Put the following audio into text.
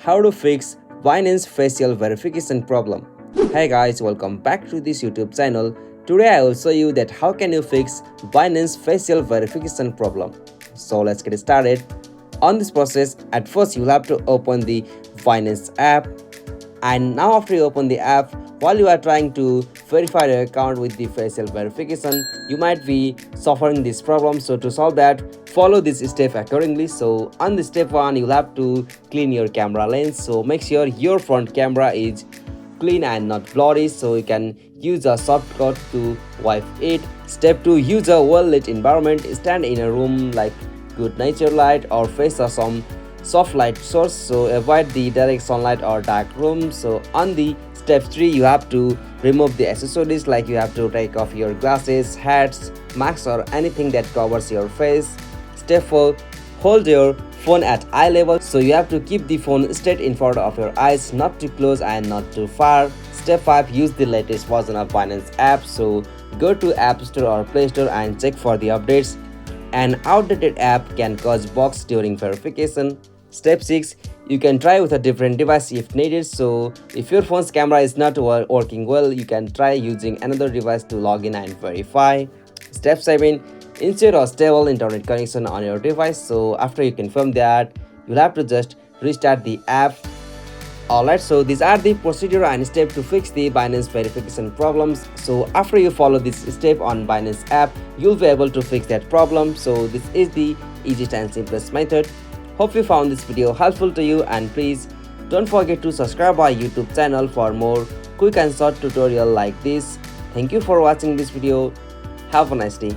how to fix Binance facial verification problem. Hey guys, welcome back to this YouTube channel. Today I will show you that how can you fix Binance facial verification problem. So let's get started. On this process, at first you'll have to open the Binance app, and now after you open the app, while you are trying to verify your account with the facial verification, you might be suffering this problem. So to solve that, follow this step accordingly. So on the step 1, you'll have to clean your camera lens. So make sure your front camera is clean and not blurry, so you can use a shortcut to wipe it. Step 2, use a well lit environment. Stand in a room like good nature light or face some soft light source, so avoid the direct sunlight or dark room. So on the step 3, you have to remove the accessories, like you have to take off your glasses, hats, masks or anything that covers your face. Step 4, hold your phone at eye level, so you have to keep the phone straight in front of your eyes, not too close and not too far. Step 5, use the latest version of Binance app, so go to App Store or Play Store and check for the updates. An outdated app can cause bugs during verification. Step 6, you can try with a different device if needed. So if your phone's camera is not working well, you can try using another device to log in and verify. Step 7, ensure a stable internet connection on your device. So after you confirm that, you'll have to just restart the app. Alright, so these are the procedure and step to fix the Binance verification problems. So after you follow this step on Binance app, you'll be able to fix that problem. So this is the easiest and simplest method. Hope you found this video helpful to you, and please don't forget to subscribe our YouTube channel for more quick and short tutorial like this. Thank you for watching this video. Have a nice day.